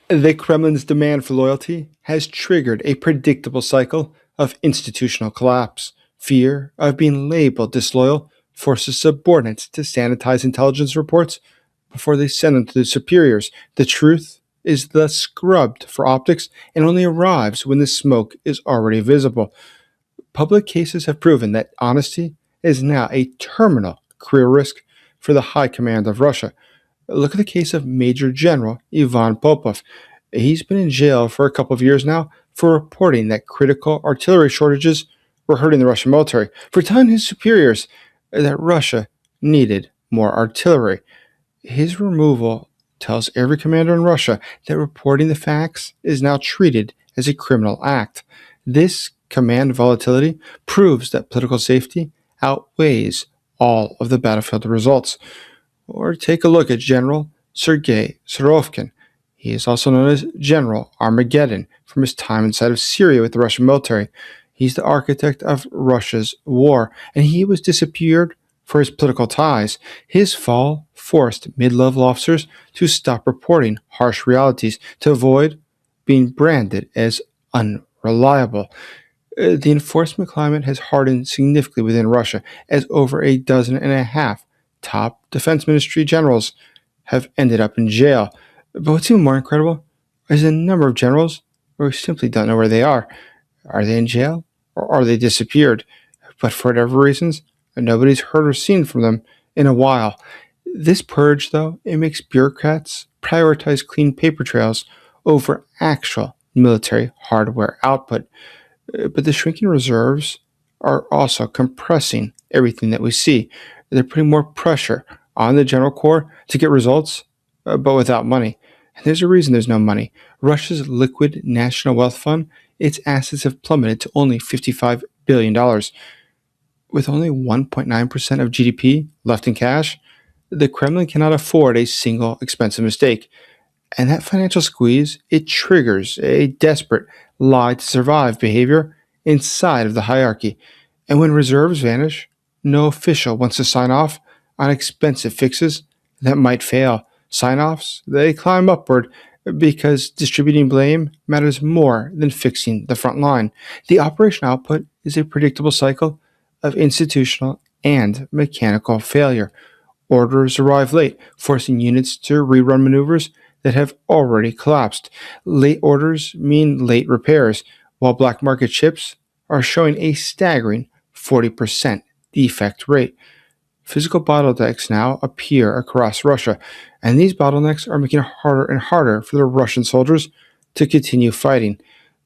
The Kremlin's demand for loyalty has triggered a predictable cycle of institutional collapse. Fear of being labeled disloyal forces subordinates to sanitize intelligence reports before they send them to their superiors. The truth is thus scrubbed for optics and only arrives when the smoke is already visible. Public cases have proven that honesty is now a terminal career risk for the high command of Russia. Look at the case of Major General Ivan Popov. He's been in jail for a couple of years now for reporting that critical artillery shortages were hurting the Russian military, for telling his superiors that Russia needed more artillery. His removal tells every commander in Russia that reporting the facts is now treated as a criminal act. This command volatility proves that political safety outweighs all of the battlefield results. Or take a look at General Sergei Surovkin. He is also known as General Armageddon from his time inside of Syria with the Russian military. He's the architect of Russia's war, and he was disappeared for his political ties. His fall forced mid-level officers to stop reporting harsh realities to avoid being branded as unreliable. The enforcement climate has hardened significantly within Russia, as over a dozen and a half top defense ministry generals have ended up in jail. But what's even more incredible is the number of generals who simply don't know where they are. Are they in jail or are they disappeared? But for whatever reasons, nobody's heard or seen from them in a while. This purge, though, it makes bureaucrats prioritize clean paper trails over actual military hardware output. But the shrinking reserves are also compressing everything that we see. They're putting more pressure on the general corps to get results, but without money. And there's a reason there's no money. Russia's liquid national wealth fund, its assets have plummeted to only $55 billion. With only 1.9% of GDP left in cash, the Kremlin cannot afford a single expensive mistake. And that financial squeeze, it triggers a desperate lie to survive behavior inside of the hierarchy. And when reserves vanish, no official wants to sign off on expensive fixes that might fail. Sign-offs, they climb upward because distributing blame matters more than fixing the front line. The operation output is a predictable cycle of institutional and mechanical failure. Orders arrive late, forcing units to rerun maneuvers that have already collapsed. Late orders mean late repairs, while black market chips are showing a staggering 40% defect rate. Physical bottlenecks now appear across Russia, and these bottlenecks are making it harder and harder for the Russian soldiers to continue fighting.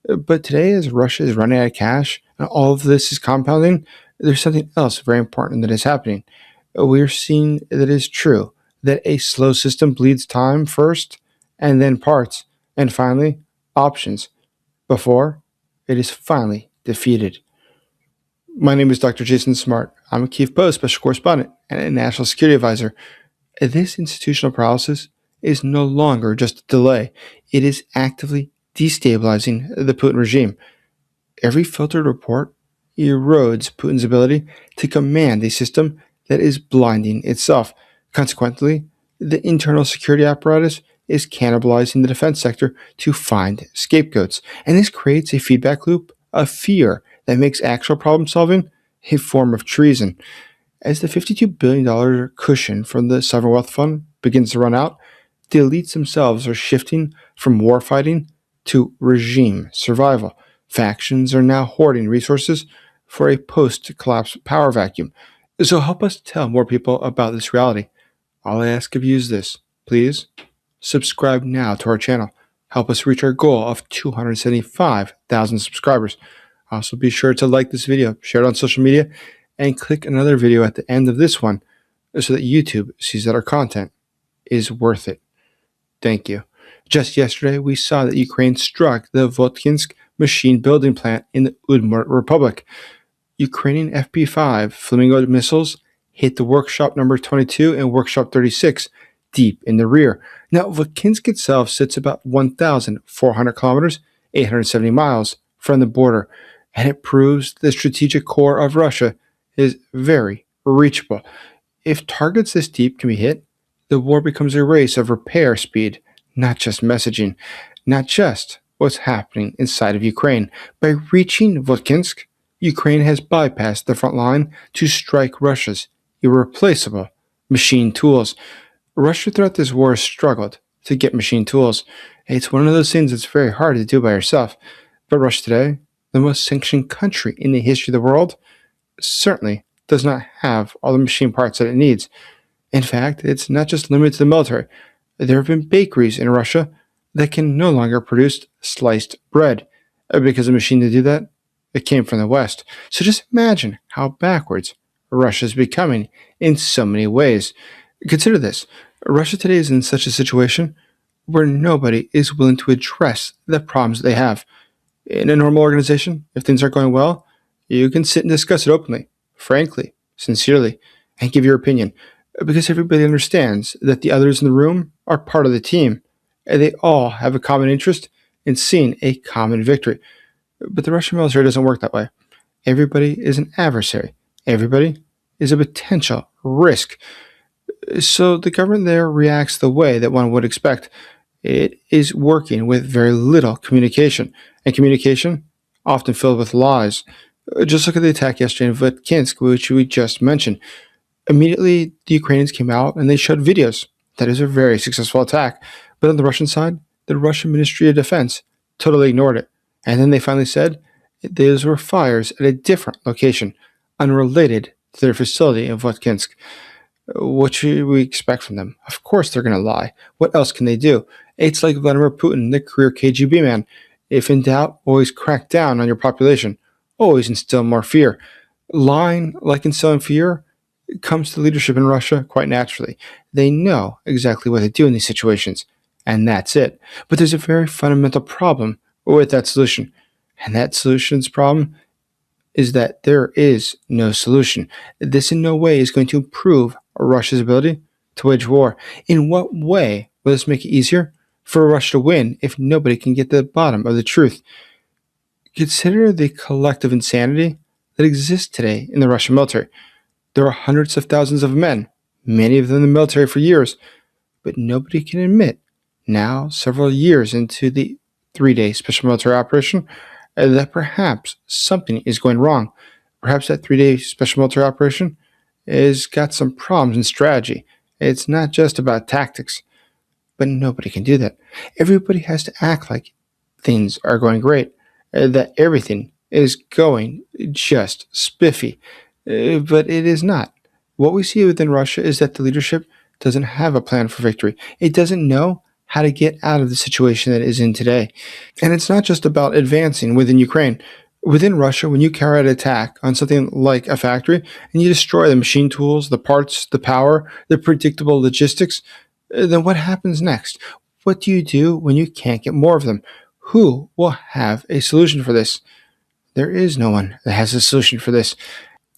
But today, as Russia is running out of cash and all of this is compounding, there's something else very important that is happening. We're seeing that it is true that a slow system bleeds time first, and then parts, and finally options, before it is finally defeated. My name is Dr. Jason Smart. I'm a Kiev Post special correspondent and a national security advisor. This institutional paralysis is no longer just a delay. It is actively destabilizing the Putin regime. Every filtered report erodes Putin's ability to command a system that is blinding itself. Consequently, the internal security apparatus is cannibalizing the defense sector to find scapegoats. And this creates a feedback loop of fear that makes actual problem solving a form of treason. As the $52 billion cushion from the sovereign wealth fund begins to run out, the elites themselves are shifting from warfighting to regime survival. Factions are now hoarding resources for a post-collapse power vacuum. So help us tell more people about this reality. All I ask of you is this. Please subscribe now to our channel. Help us reach our goal of 275,000 subscribers. Also, be sure to like this video, share it on social media, and click another video at the end of this one so that YouTube sees that our content is worth it. Thank you. Just yesterday, we saw that Ukraine struck the Votkinsk machine building plant in the Udmurt Republic. Ukrainian FP-5 Flamingo missiles hit the workshop number 22 and workshop 36 deep in the rear. Now, Votkinsk itself sits about 1,400 kilometers, 870 miles from the border, and it proves the strategic core of Russia is very reachable. If targets this deep can be hit, the war becomes a race of repair speed, not just messaging. not just what's happening inside of Ukraine. By reaching Votkinsk, Ukraine has bypassed the front line to strike Russia's irreplaceable machine tools. Russia throughout this war has struggled to get machine tools. It's one of those things that's very hard to do by yourself. But Russia today, the most sanctioned country in the history of the world, certainly does not have all the machine parts that it needs. In fact, it's not just limited to the military. There have been bakeries in Russia that can no longer produce sliced bread because the machine to do that, it came from the West. So just imagine how backwards Russia is becoming in so many ways. Consider this. Russia today is in such a situation where nobody is willing to address the problems that they have. In a normal organization, if things aren't going well, you can sit and discuss it openly, frankly, sincerely, and give your opinion. Because everybody understands that the others in the room are part of the team, and they all have a common interest in seeing a common victory. But the Russian military doesn't work that way. Everybody is an adversary. Everybody is a potential risk. So the government there reacts the way that one would expect. It is working with very little communication, and communication often filled with lies. Just look at the attack yesterday in Votkinsk, which we just mentioned. Immediately, the Ukrainians came out and they showed videos. That is a very successful attack. But on the Russian side, the Russian Ministry of Defense totally ignored it. And then they finally said those were fires at a different location, unrelated to their facility in Votkinsk. What should we expect from them? Of course they're going to lie. What else can they do? It's like Vladimir Putin, the career KGB man. If in doubt, always crack down on your population. Always instill more fear. Lying, like instilling fear, comes to leadership in Russia quite naturally. They know exactly what to do in these situations, and that's it. But there's a very fundamental problem with that solution. And that solution's problem is that there is no solution. This in no way is going to improve Russia's ability to wage war. In what way will this make it easier for Russia to win if nobody can get to the bottom of the truth? Consider the collective insanity that exists today in the Russian military. There are hundreds of thousands of men, many of them in the military for years, but nobody can admit, now several years into the 3-day special military operation, that perhaps something is going wrong. Perhaps that 3-day special military operation has got some problems in strategy. It's not just about tactics, but nobody can do that. Everybody has to act like things are going great, that everything is going just spiffy, but it is not. What we see within Russia is that the leadership doesn't have a plan for victory. It doesn't know how to get out of the situation that it is in today. And it's not just about advancing within Ukraine. Within Russia, when you carry out an attack on something like a factory and you destroy the machine tools, the parts, the power, the predictable logistics, then what happens next? What do you do when you can't get more of them? Who will have a solution for this? There is no one that has a solution for this.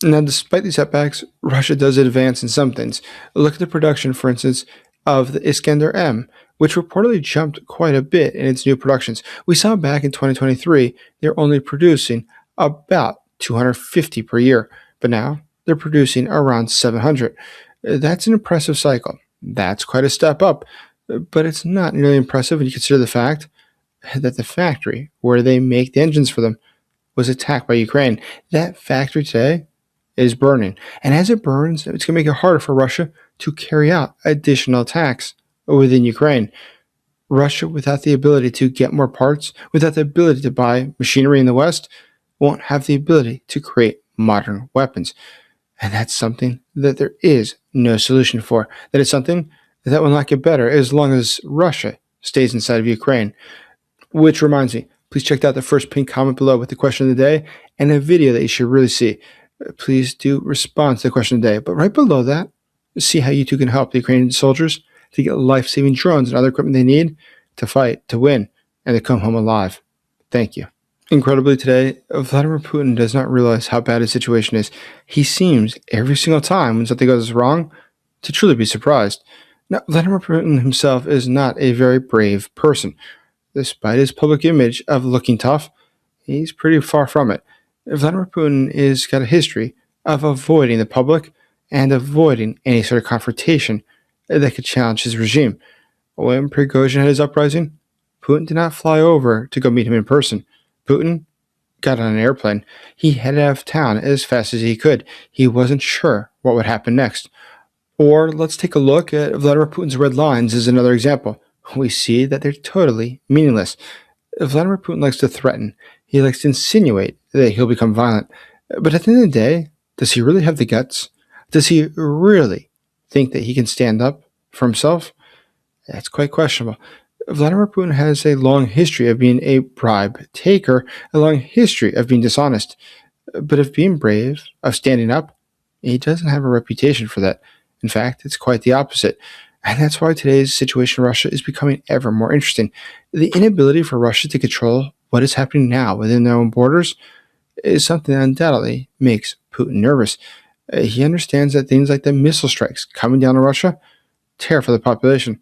Now, despite these setbacks, Russia does advance in some things. Look at the production, for instance, of the Iskander-M, which reportedly jumped quite a bit in its new productions. We saw back in 2023, they're only producing about 250 per year, but now they're producing around 700. That's an impressive cycle. That's quite a step up, but it's not nearly impressive when you consider the fact that the factory where they make the engines for them was attacked by Ukraine. That factory today is burning, and as it burns, it's going to make it harder for Russia to carry out additional attacks within Ukraine. Russia, without the ability to get more parts, without the ability to buy machinery in the West, won't have the ability to create modern weapons. And that's something that there is no solution for. That is something that will not get better as long as Russia stays inside of Ukraine. Which reminds me, please check out the first pinned comment below with the question of the day and a video that you should really see. Please do respond to the question of the day. But right below that, see how you too can help the Ukrainian soldiers to get life-saving drones and other equipment they need to fight, to win, and to come home alive. Thank you. Incredibly today, Vladimir Putin does not realize how bad his situation is. He seems, every single time when something goes wrong, to truly be surprised. Now, Vladimir Putin himself is not a very brave person. Despite his public image of looking tough, he's pretty far from it. Vladimir Putin has got a history of avoiding the public and avoiding any sort of confrontation that could challenge his regime. When Prigozhin had his uprising, Putin did not fly over to go meet him in person. Putin got on an airplane. He headed out of town as fast as he could. He wasn't sure what would happen next. Or let's take a look at Vladimir Putin's red lines as another example. We see that they're totally meaningless. Vladimir Putin likes to threaten. He likes to insinuate that he'll become violent. But at the end of the day, does he really have the guts? Does he really think that he can stand up for himself? That's quite questionable. Vladimir Putin has a long history of being a bribe taker, a long history of being dishonest. But of being brave, of standing up, he doesn't have a reputation for that. In fact, it's quite the opposite. And that's why today's situation in Russia is becoming ever more interesting. The inability for Russia to control what is happening now within their own borders is something that undoubtedly makes Putin nervous. He understands that things like the missile strikes coming down on Russia terrify the population,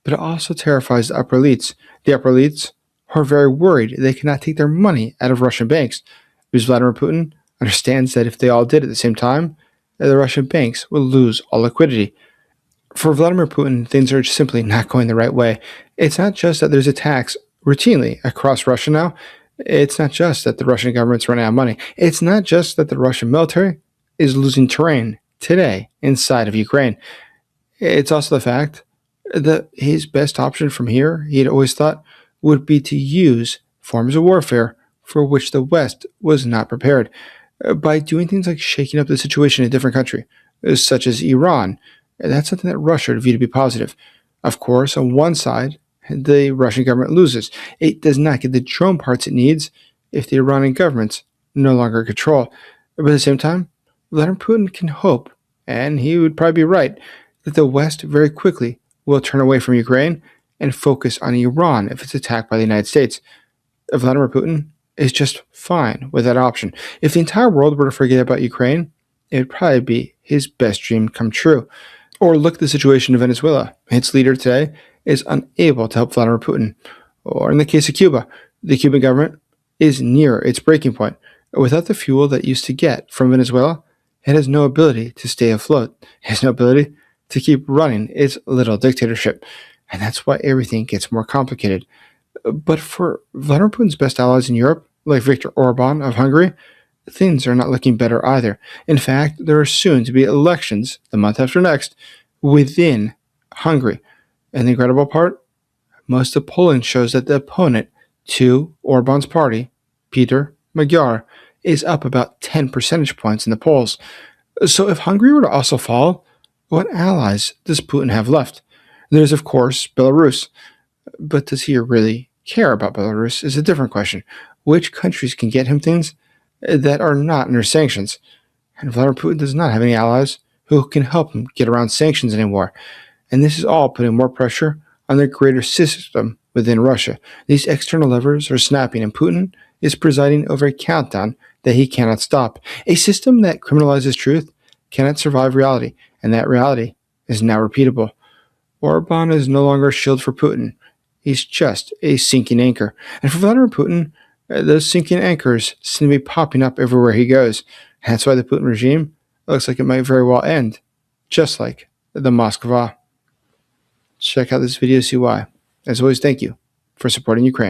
but it also terrifies the upper elites. The upper elites are very worried they cannot take their money out of Russian banks, because Vladimir Putin understands that if they all did at the same time, the Russian banks will lose all liquidity. For Vladimir Putin, things are simply not going the right way. It's not just that there's attacks routinely across Russia now. It's not just that the Russian government's running out of money. It's not just that the Russian military is losing terrain today inside of Ukraine. It's also the fact that his best option from here, he had always thought, would be to use forms of warfare for which the West was not prepared. By doing things like shaking up the situation in a different country, such as Iran, that's something that Russia would view to be positive. Of course, on one side, the Russian government loses. It does not get the drone parts it needs if the Iranian government's no longer in control. But at the same time, Vladimir Putin can hope, and he would probably be right, that the West very quickly will turn away from Ukraine and focus on Iran if it's attacked by the United States. Vladimir Putin is just fine with that option. If the entire world were to forget about Ukraine, it would probably be his best dream come true. Or look at the situation in Venezuela. Its leader today is unable to help Vladimir Putin. Or in the case of Cuba, the Cuban government is near its breaking point. Without the fuel that it used to get from Venezuela, it has no ability to stay afloat. It has no ability to keep running its little dictatorship. And that's why everything gets more complicated. But for Vladimir Putin's best allies in Europe, like Viktor Orban of Hungary, things are not looking better either. In fact, there are soon to be elections the month after next within Hungary. And the incredible part, most of the polling shows that the opponent to Orban's party, Peter Magyar, is up about 10 percentage points in the polls. So if Hungary were to also fall, what allies does Putin have left? There's, of course, Belarus. But does he really care about Belarus is a different question. Which countries can get him things that are not under sanctions? And Vladimir Putin does not have any allies who can help him get around sanctions anymore. And this is all putting more pressure on the greater system within Russia. These external levers are snapping, and Putin is presiding over a countdown that he cannot stop. A system that criminalizes truth cannot survive reality, and that reality is now repeatable. Orban is no longer a shield for Putin. He's just a sinking anchor. And for Vladimir Putin, those sinking anchors seem to be popping up everywhere he goes. And that's why the Putin regime looks like it might very well end, just like the Moskva. Check out this video to see why. As always, thank you for supporting Ukraine.